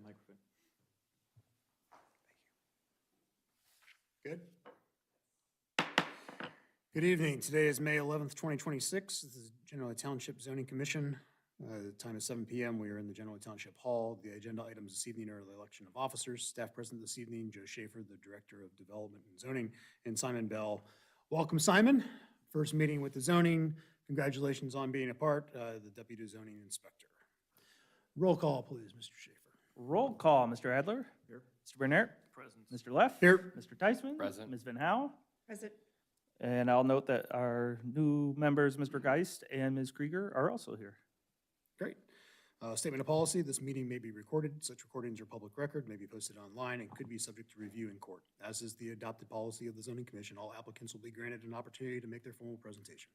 microphone. Good. Good evening. Today is May 11th, 2026. This is Genoa Township Zoning Commission. The time is 7 p.m. We are in the Genoa Township Hall. The agenda items this evening are the election of officers. Staff present this evening, Joe Schaefer, the Director of Development and Zoning, and Simon Bell. Welcome, Simon. First meeting with the zoning. Congratulations on being a part, the Deputy Zoning Inspector. Roll call, please, Mr. Schaefer. Roll call, Mr. Adler. Here. Mr. Bernert. Present. Mr. Leff. Here. Mr. Teichman. Present. Ms. Van Houw. Present. And I'll note that our new members, Mr. Geist and Ms. Krieger, are also here. Great. Statement of policy, this meeting may be recorded. Such recordings are public record, may be posted online, and could be subject to review in court. As is the adopted policy of the Zoning Commission, all applicants will be granted an opportunity to make their formal presentation.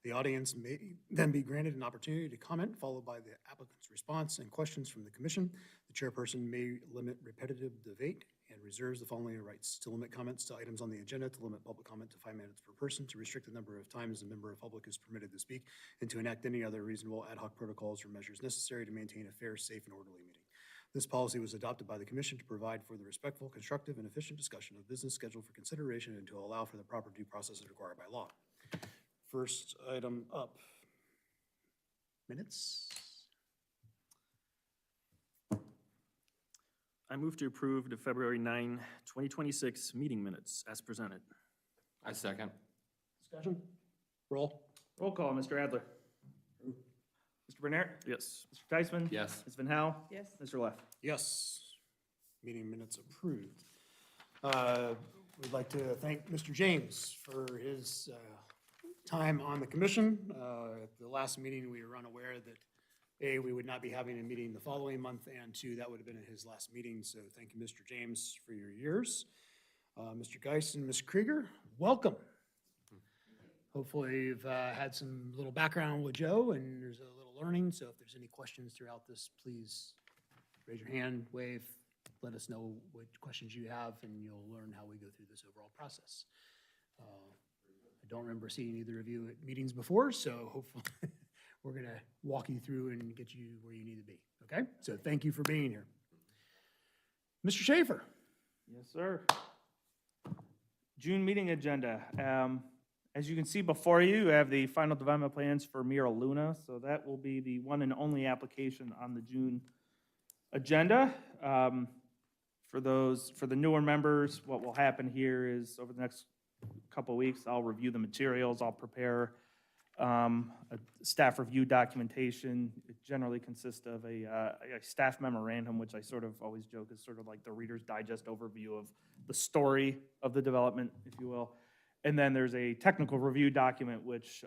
The audience may then be granted an opportunity to comment, followed by the applicant's response and questions from the commission. The chairperson may limit repetitive debate and reserves the following rights: to limit comments to items on the agenda, to limit public comment to 5 minutes per person, to restrict the number of times a member of public is permitted to speak, and to enact any other reasonable ad hoc protocols or measures necessary to maintain a fair, safe, and orderly meeting. This policy was adopted by the commission to provide for the respectful, constructive, and efficient discussion of business scheduled for consideration and to allow for the proper due process as required by law. First item up. Minutes. I move to approve the February 9, 2026 meeting minutes as presented. I second. Discussion? Roll. Roll call, Mr. Adler. Mr. Bernert. Yes. Mr. Teichman. Yes. Ms. Van Houw. Yes. Mr. Leff. Yes. Meeting minutes approved. We'd like to thank Mr. James for his time on the commission. At the last meeting, we were unaware that A, we would not be having a meeting the following month, and two, that would have been his last meeting. So thank you, Mr. James, for your years. Mr. Geist and Ms. Krieger, welcome. Hopefully you've had some little background with Joe and there's a little learning. So if there's any questions throughout this, please raise your hand, wave, let us know what questions you have, and you'll learn how we go through this overall process. I don't remember seeing either of you at meetings before, so hopefully we're going to walk you through and get you where you need to be, okay? So thank you for being here. Mr. Schaefer. Yes, sir. June meeting agenda. As you can see before you, you have the final development plans for Mira Luna. So that will be the one and only application on the June agenda. For the newer members, what will happen here is over the next couple of weeks, I'll review the materials. I'll prepare a staff review documentation. It generally consists of a staff memorandum, which I sort of always joke is sort of like the Reader's Digest overview of the story of the development, if you will. And then there's a technical review document, which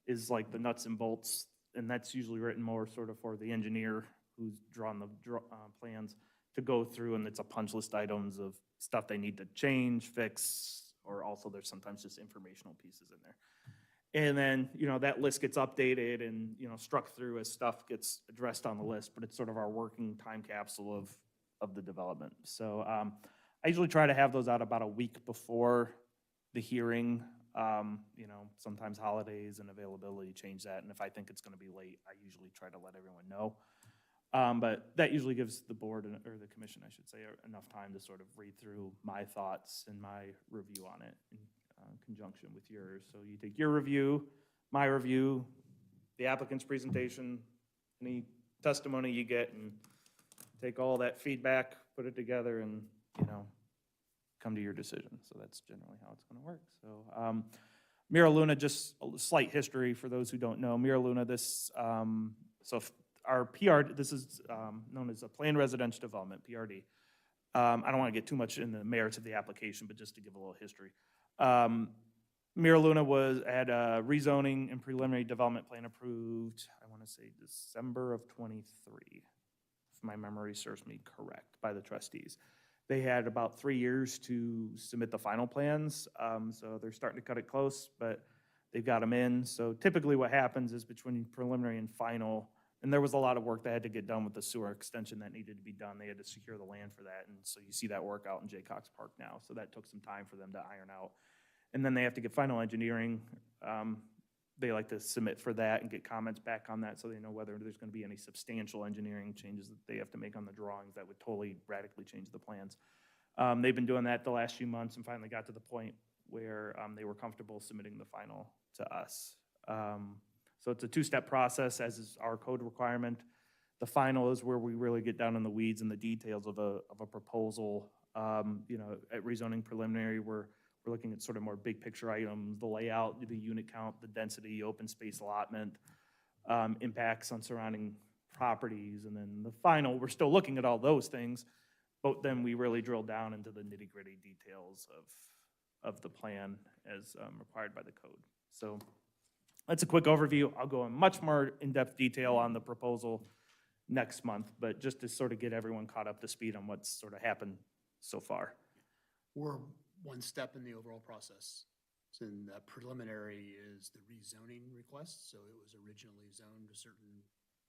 is like the nuts and bolts, and that's usually written more sort of for the engineer who's drawn the plans to go through, and it's a punch list items of stuff they need to change, fix, or also there's sometimes just informational pieces in there. And then, that list gets updated and, struck through as stuff gets addressed on the list, but it's sort of our working time capsule of the development. So I usually try to have those out about a week before the hearing. Sometimes holidays and availability change that, and if I think it's going to be late, I usually try to let everyone know. But that usually gives the board, or the commission, I should say, enough time to sort of read through my thoughts and my review on it in conjunction with yours. So you take your review, my review, the applicant's presentation, any testimony you get, and take all that feedback, put it together, and, come to your decision. So that's generally how it's going to work. So Mira Luna, just a slight history for those who don't know. Mira Luna, our PR, this is known as a planned residential development, PRD. I don't want to get too much in the merits of the application, but just to give a little history. Mira Luna had a rezoning and preliminary development plan approved, I want to say December of 23, if my memory serves me correct, by the trustees. They had about 3 years to submit the final plans, so they're starting to cut it close, but they've got them in. So typically what happens is between preliminary and final, and there was a lot of work that had to get done with the sewer extension that needed to be done. They had to secure the land for that, and so you see that work out in Jaycox Park now. So that took some time for them to iron out. And then they have to get final engineering they like to submit for that and get comments back on that so they know whether there's gonna be any substantial engineering changes that they have to make on the drawings that would totally radically change the plans. They've been doing that the last few months and finally got to the point where they were comfortable submitting the final to us. So it's a two-step process, as is our code requirement. The final is where we really get down in the weeds and the details of a proposal. You know, at rezoning preliminary, we're looking at sort of more big picture items, the layout, the unit count, the density, open space allotment, impacts on surrounding properties. And then the final, we're still looking at all those things, but then we really drill down into the nitty-gritty details of the plan as required by the code. So that's a quick overview. I'll go in much more in-depth detail on the proposal next month, but just to sort of get everyone caught up to speed on what's sort of happened so far. We're one step in the overall process. So in the preliminary is the rezoning request. So it was originally zoned a certain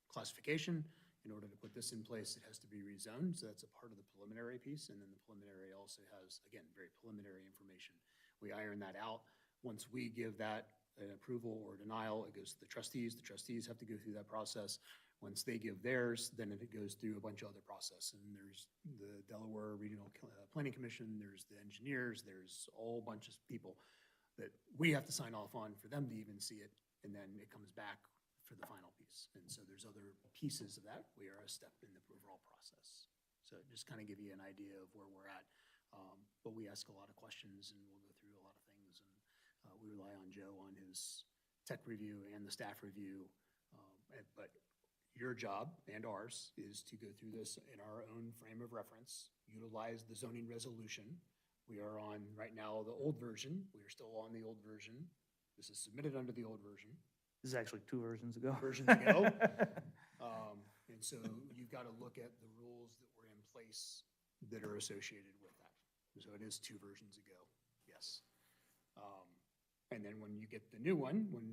classification. In order to put this in place, it has to be rezoned. So that's a part of the preliminary piece. And then the preliminary also has, again, very preliminary information. We iron that out. Once we give that an approval or denial, it goes to the trustees. The trustees have to go through that process. Once they give theirs, then it goes through a bunch of other process. And there's the Delaware Regional Planning Commission, there's the engineers, there's a whole bunch of people that we have to sign off on for them to even see it. And then it comes back for the final piece. And so there's other pieces of that. We are a step in the overall process. So just kind of give you an idea of where we're at. But we ask a lot of questions and we'll go through a lot of things. And we rely on Joe on his tech review and the staff review. But your job and ours is to go through this in our own frame of reference, utilize the zoning resolution. We are on, right now, the old version. We are still on the old version. This is submitted under the old version. This is actually 2 versions ago. Versions ago. And so you've got to look at the rules that were in place that are associated with that. So it is 2 versions ago, yes. And then when you get the new one, when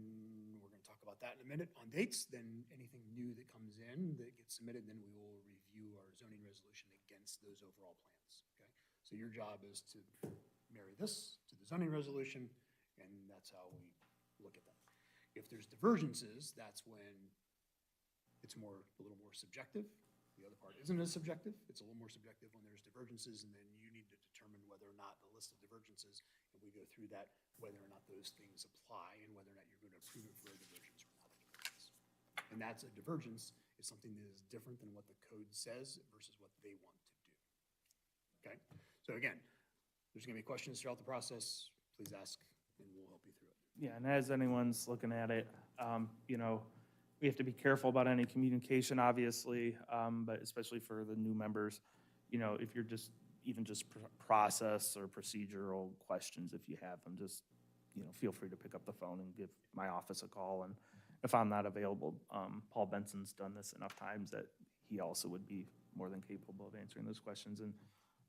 we're going to talk about that in a minute on dates, then anything new that comes in that gets submitted, then we will review our zoning resolution against those overall plans, okay? So your job is to marry this to the zoning resolution, and that's how we look at that. If there's divergences, that's when it's a little more subjective. The other part isn't as subjective. It's a little more subjective when there's divergences, and then you need to determine whether or not the list of divergences, and we go through that, whether or not those things apply, and whether or not you're going to approve it for a divergence or not a divergence. And that's a divergence is something that is different than what the code says versus what they want to do. Okay? So again, there's going to be questions throughout the process. Please ask, and we'll help you through it. Yeah, and as anyone's looking at it, you know, we have to be careful about any communication, obviously, but especially for the new members, you know, if you're just, even just process or procedural questions, if you have them, just, you know, feel free to pick up the phone and give my office a call. And if I'm not available, Paul Benson's done this enough times that he also would be more than capable of answering those questions. And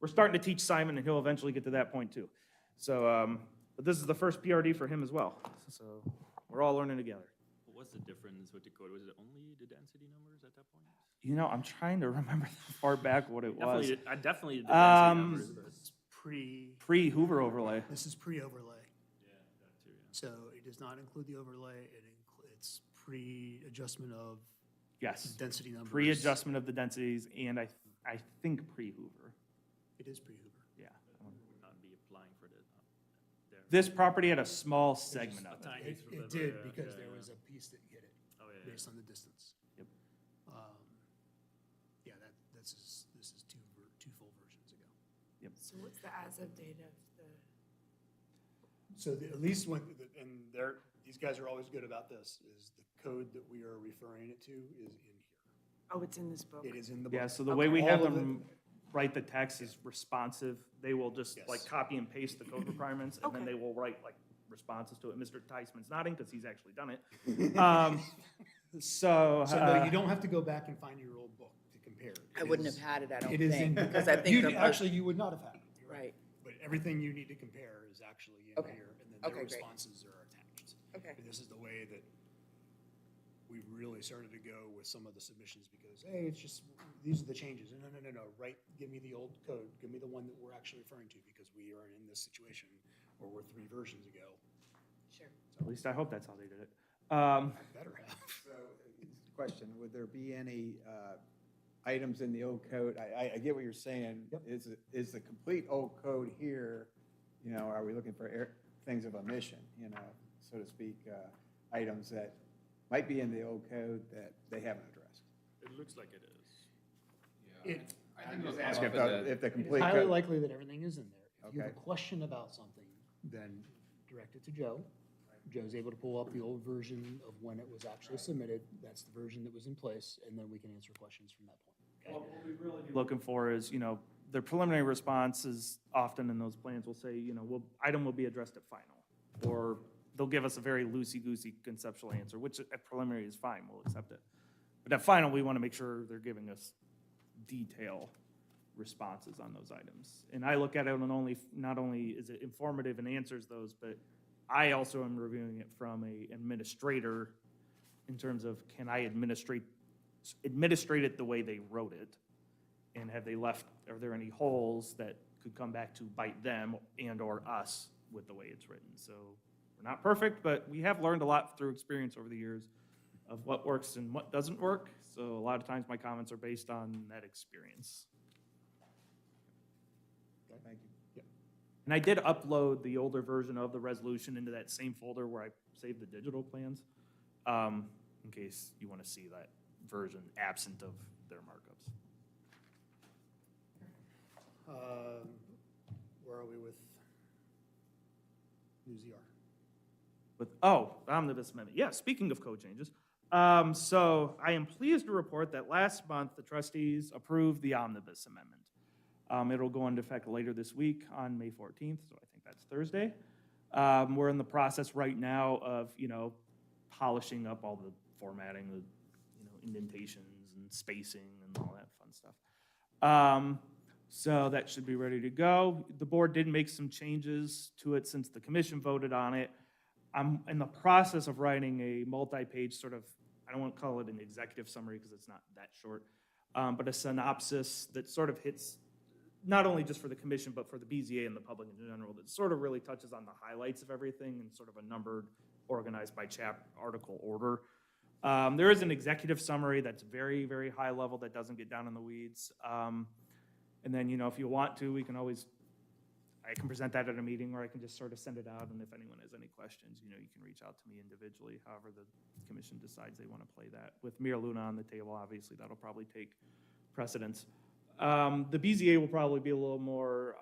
we're starting to teach Simon, and he'll eventually get to that point too. So, but this is the first PRD for him as well. So we're all learning together. What's the difference with the code? Was it only the density numbers at that point? You know, I'm trying to remember far back what it was. Definitely the density numbers, but It's pre, Pre-Hoover overlay. this is pre-overlay. yeah, that too, yeah. So it does not include the overlay. It's pre-adjustment of Yes. density numbers. Pre-adjustment of the densities, and I think pre-Hoover. It is pre-Hoover. Yeah. Would not be applying for the, there. This property had a small segment of it. Tiny It sliver, did yeah, because yeah, there yeah. was a piece that hit it Oh, yeah, based yeah. on the distance. Yep. Yeah, this is two full versions ago. So what's the as-of date of the, So at least when, and these guys are always good about this, is the code that we are referring it to is in here. oh, it's in this book? It is in the book. Yeah, so the way we have All of them write the text is responsive. They will just like Yes. copy and paste the code requirements, and then Okay. they will write like responses to it. Mr. Tysman's nodding because he's actually done it. So, So no, you don't have to go back and find your old book to compare. I wouldn't have had it, I don't It is in. think, because I think the Actually, you would not have had it. You're right, But everything you need to compare is actually in Okay. here, and then Okay, their great. responses are attached. okay, And this is the way that we really started to go with some of the submissions because, hey, it's just, these are the changes. No, right, give me the old code, give me the one that we're actually referring to because we are in this situation where we're 3 versions ago. sure. at least I hope that's how they did it. Better have. So, question, would there be any items in the old code? I get what you're saying. Yep. Is the complete old code here, you know, are we looking for things of omission, you know, so to speak, items that might be in the old code that they haven't addressed? It looks like it is. It- I'm just asking if the It's complete highly code. likely that everything is in there. If you have a Okay. question about something, then direct it to Joe. Joe's able to pull up the old version of when it was actually submitted. That's the version that was in place, and then we can answer questions from that point. What we really be looking for is, you know, the preliminary response is often in those plans will say, you know, item will be addressed at final. Or they'll give us a very loosey-goosey conceptual answer, which at preliminary is fine, we'll accept it. But at final, we want to make sure they're giving us detail responses on those items. And I look at it and not only is it informative and answers those, but I also am reviewing it from an administrator in terms of, can I administrate it the way they wrote it? And are there any holes that could come back to bite them and/or us with the way it's written? So we're not perfect, but we have learned a lot through experience over the years of what works and what doesn't work. So a lot of times my comments are based on that experience. Thank you. And I did upload the older version of the resolution into that same folder where I saved the digital plans, in case you want to see that version absent of their markups. Where are we with New ZR? Omnibus amendment. Yeah, speaking of code changes. So I am pleased to report that last month, the trustees approved the omnibus amendment. It'll go into effect later this week on May 14th, so I think that's Thursday. We're in the process right now of, you know, polishing up all the formatting, the, you know, indentations and spacing and all that fun stuff. So that should be ready to go. The board did make some changes to it since the commission voted on it. I'm in the process of writing a multi-page sort of, I don't want to call it an executive summary because it's not that short, but a synopsis that sort of hits, not only just for the commission, but for the BZA and the public in general, that sort of really touches on the highlights of everything and sort of a numbered, organized by article order. There is an executive summary that's very, very high level that doesn't get down in the weeds. And then, you know, if you want to, I can present that at a meeting, or I can just sort of send it out, and if anyone has any questions, you know, you can reach out to me individually, however the commission decides they want to play that. With Mira Luna on the table, obviously, that'll probably take precedence. The BZA will probably be a little more,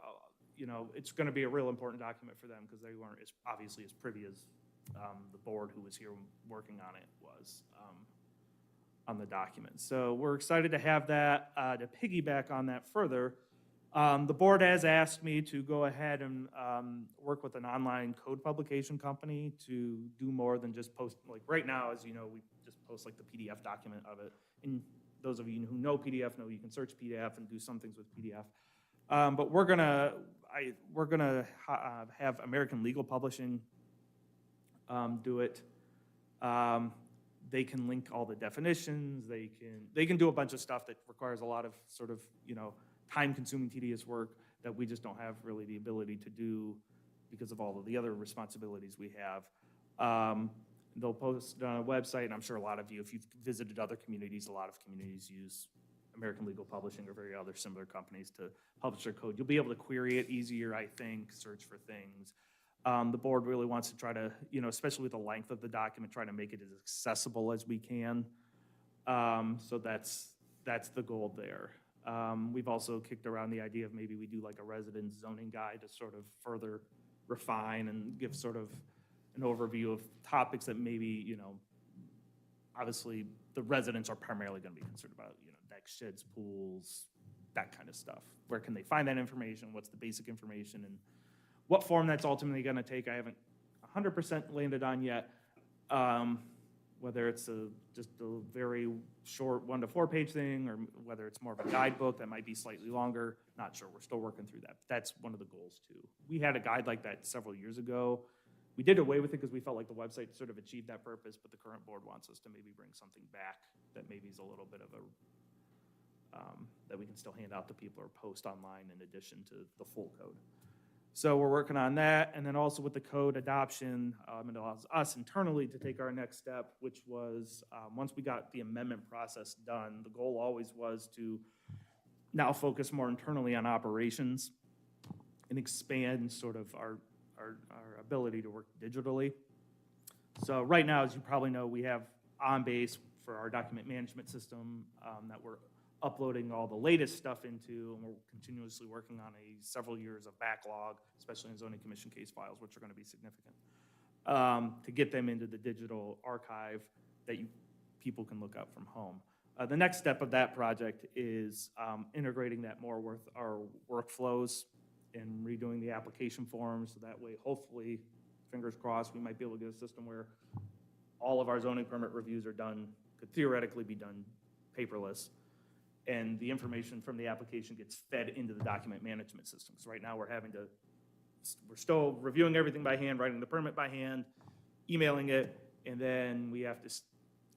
you know, it's going to be a real important document for them because they weren't obviously as privy as the board who was here working on it was on the document. So we're excited to have that. To piggyback on that further, the board has asked me to go ahead and work with an online code publication company to do more than just post, like right now, as you know, we just post like the PDF document of it. And those of you who know PDF know you can search PDF and do some things with PDF. But we're gonna have American Legal Publishing do it. They can link all the definitions. They can do a bunch of stuff that requires a lot of sort of, you know, time-consuming, tedious work that we just don't have really the ability to do because of all of the other responsibilities we have. They'll post it on a website, and I'm sure a lot of you, if you've visited other communities, a lot of communities use American Legal Publishing or very other similar companies to publish their code. You'll be able to query it easier, I think, search for things. The board really wants to try to, you know, especially with the length of the document, try to make it as accessible as we can. So that's the goal there. We've also kicked around the idea of maybe we do like a residence zoning guide to sort of further refine and give sort of an overview of topics that maybe, you know, obviously the residents are primarily going to be concerned about, you know, decks, sheds, pools, that kind of stuff. Where can they find that information? What's the basic information? And what form that's ultimately going to take, I haven't 100% landed on yet. Whether it's just a very short 1 to 4 page thing, or whether it's more of a guidebook that might be slightly longer, not sure. We're still working through that. That's one of the goals too. We had a guide like that several years ago. We did away with it because we felt like the website sort of achieved that purpose, but the current board wants us to maybe bring something back that maybe is a little bit of a, that we can still hand out to people or post online in addition to the full code. So we're working on that, and then also with the code adoption, it allows us internally to take our next step, which was, once we got the amendment process done, the goal always was to now focus more internally on operations and expand sort of our ability to work digitally. So right now, as you probably know, we have OnBase for our document management system that we're uploading all the latest stuff into, and we're continuously working on several years of backlog, especially in zoning commission case files, which are going to be significant, to get them into the digital archive that people can look up from home. The next step of that project is integrating that more with our workflows and redoing the application forms, so that way, hopefully, fingers crossed, we might be able to get a system where all of our zoning permit reviews are done, could theoretically be done paperless, and the information from the application gets fed into the document management system. So right now, we're still reviewing everything by hand, writing the permit by hand, emailing it, and then we have to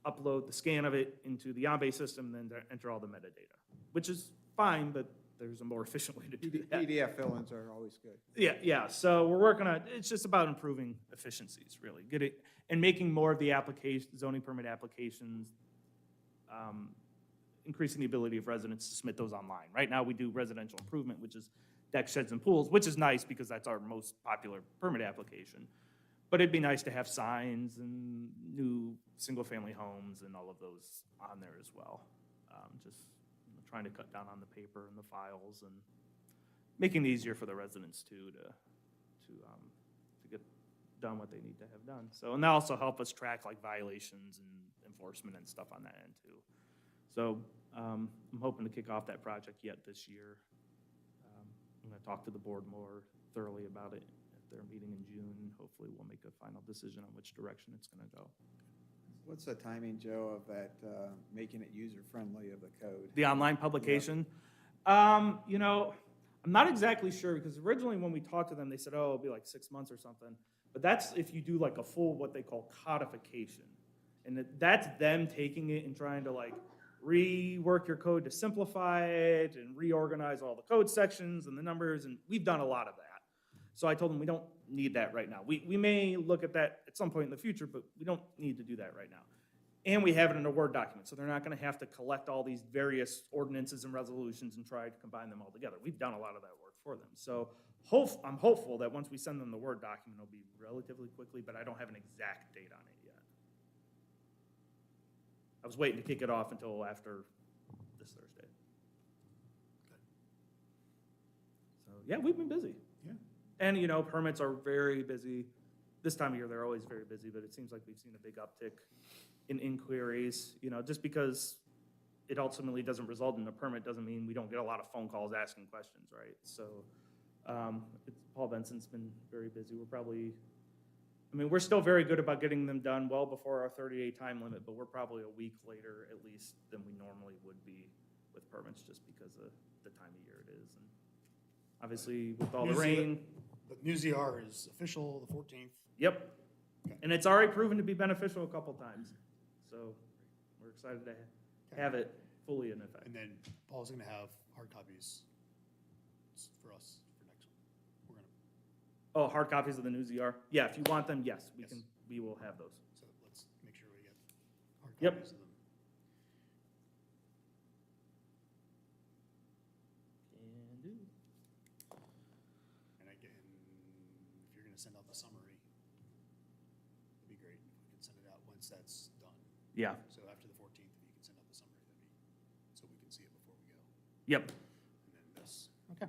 upload the scan of it into the OnBase system, and then enter all the metadata, which is fine, but there's a more efficient way to do that. PDF fill-ins are always good. Yeah, so we're working on, it's just about improving efficiencies, really, and making more of the zoning permit applications, increasing the ability of residents to submit those online. Right now, we do residential improvement, which is decks, sheds, and pools, which is nice because that's our most popular permit application. But it'd be nice to have signs and new single-family homes and all of those on there as well. Just trying to cut down on the paper and the files and making it easier for the residents too to get done what they need to have done. So, and that also help us track like violations and enforcement and stuff on that end too. So I'm hoping to kick off that project yet this year. I'm going to talk to the board more thoroughly about it at their meeting in June. Hopefully we'll make a final decision on which direction it's going to go. What's the timing, Joe, of that, making it user-friendly of the code? The online publication? I'm not exactly sure, because originally when we talked to them, they said, oh, it'll be like 6 months or something. But that's if you do like a full, what they call codification. And that's them taking it and trying to like rework your code to simplify it and reorganize all the code sections and the numbers, and we've done a lot of that. So I told them we don't need that right now. We may look at that at some point in the future, but we don't need to do that right now. And we have it in a Word document, so they're not going to have to collect all these various ordinances and resolutions and try to combine them all together. We've done a lot of that work for them. So I'm hopeful that once we send them the Word document, it'll be relatively quickly, but I don't have an exact date on it yet. I was waiting to kick it off until after this Thursday. So, yeah, we've been busy. Yeah. And, permits are very busy. This time of year, they're always very busy, but it seems like we've seen a big uptick in inquiries. Just because it ultimately doesn't result in a permit doesn't mean we don't get a lot of phone calls asking questions, right? So Paul Benson's been very busy. We're still very good about getting them done well before our 30-day time limit, but we're probably a week later at least than we normally would be with permits just because of the time of year it is. And obviously, with all the rain. But New ZR is official the 14th. Yep. Okay. And it's already proven to be beneficial a couple times. So we're excited to have it fully in effect. And then Paul's going to have hard copies for us for next one. We're going to, Oh, hard copies of the new ZR? Yeah, if you want them, yes, Yes. we will have those. so let's make sure we get hard Yep. copies of them. Can do. And again, if you're going to send out the summary, it'd be great if we can send it out once that's done. Yeah, So after the 14th, if you can send out the summary, so we can see it before we go. yep. And then this, okay.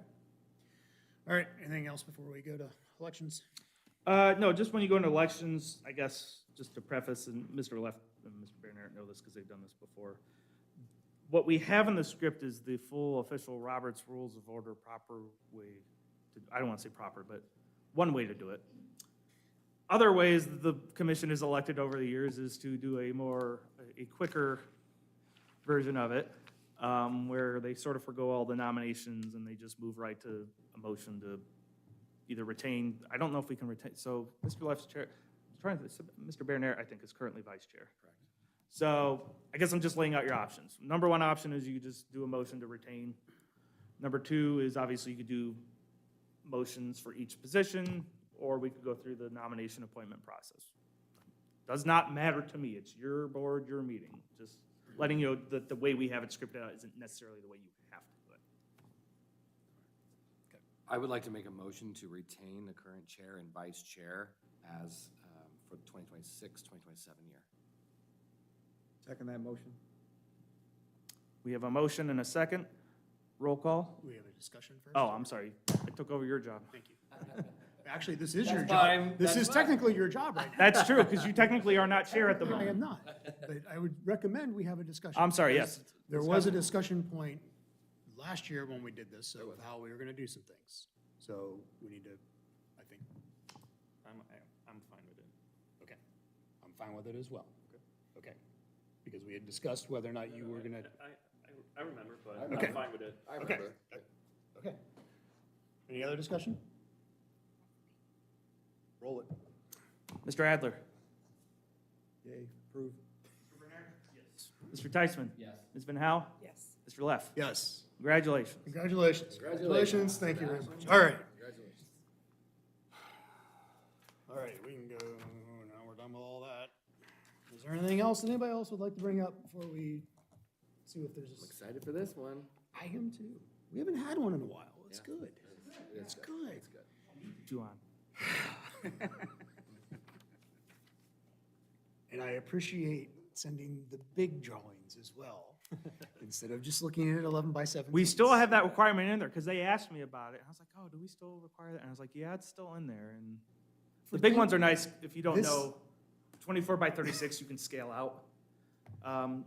All right, anything else before we go to elections? No, just when you go into elections, I guess, just to preface, and Mr. Left and Mr. Bernhardt know this because they've done this before. What we have in the script is the full official Robert's Rules of Order proper way I don't want to say proper, but one way to do it. Other ways the commission is elected over the years is to do a quicker version of it, where they sort of forgo all the nominations and they just move right to a motion to either retain, I don't know if we can retain, so Mr. Left's chair, Mr. Bernhardt, I think, is currently vice chair. Correct. So I guess I'm just laying out your options. Number one option is you just do a motion to retain. Number two is obviously you could do motions for each position, or we could go through the nomination appointment process. Does not matter to me. It's your board, your meeting. Just letting you know that the way we have it scripted out isn't necessarily the way you have to do it. I would like to make a motion to retain the current chair and vice chair as, for the 2026, 2027 year. Second that motion? We have a motion and a second. Roll call. We have a discussion first? Oh, I'm sorry. I took over your job. Thank you. Actually, this is your That's job. fine, This that's is technically your job right now. That's true, because you technically are not chair at the I am moment. not, but I would recommend we have a discussion. I'm sorry, because yes. There was a discussion point last year when we did this of how we were gonna do some things. So we need to, I think, I'm fine with it. okay, I'm fine with it as well. Okay, because we had discussed whether or not you were gonna, I remember, but Okay. I'm fine with it. I okay, remember. okay. Any other discussion? Roll it. Mr. Adler. Yay, approve. Mr. Teichman. Yes. Ms. Van Howe. Yes. Mr. Leff. Yes. Congratulations. Congratulations. Congratulations. Thank you very much. All right. Congratulations. All right, we can go, now we're done with all that. Is there anything else anybody else would like to bring up before we see if I'm there's, excited for this one. I am too. We haven't had one in a while. It's Yeah. good. It's good. It's good. Chew on. And I appreciate sending the big drawings as well, instead of just looking at 11 by 17. We still have that requirement in there, because they asked me about it. I was like, oh, do we still require that? And I was like, yeah, it's still in there. And the big ones are nice. If you don't This- know, 24 by 36, you can scale out,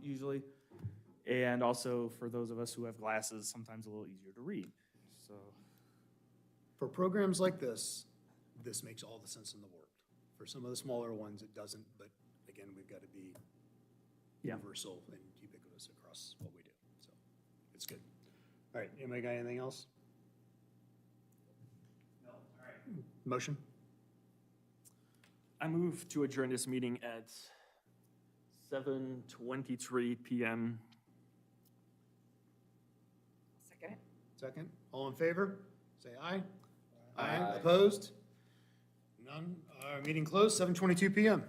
usually. And also, for those of us who have glasses, sometimes a little easier to read, so. For programs like this makes all the sense in the world. For some of the smaller ones, it doesn't, but again, we've got to be Yeah. universal and ubiquitous across what we do, so it's good. All right, anybody got anything else? No, all right. Motion? I move to adjourn this meeting at 7:23 PM. Second. Second, all in favor? Say aye. Aye. Opposed? None. Meeting closed, 7:22 PM.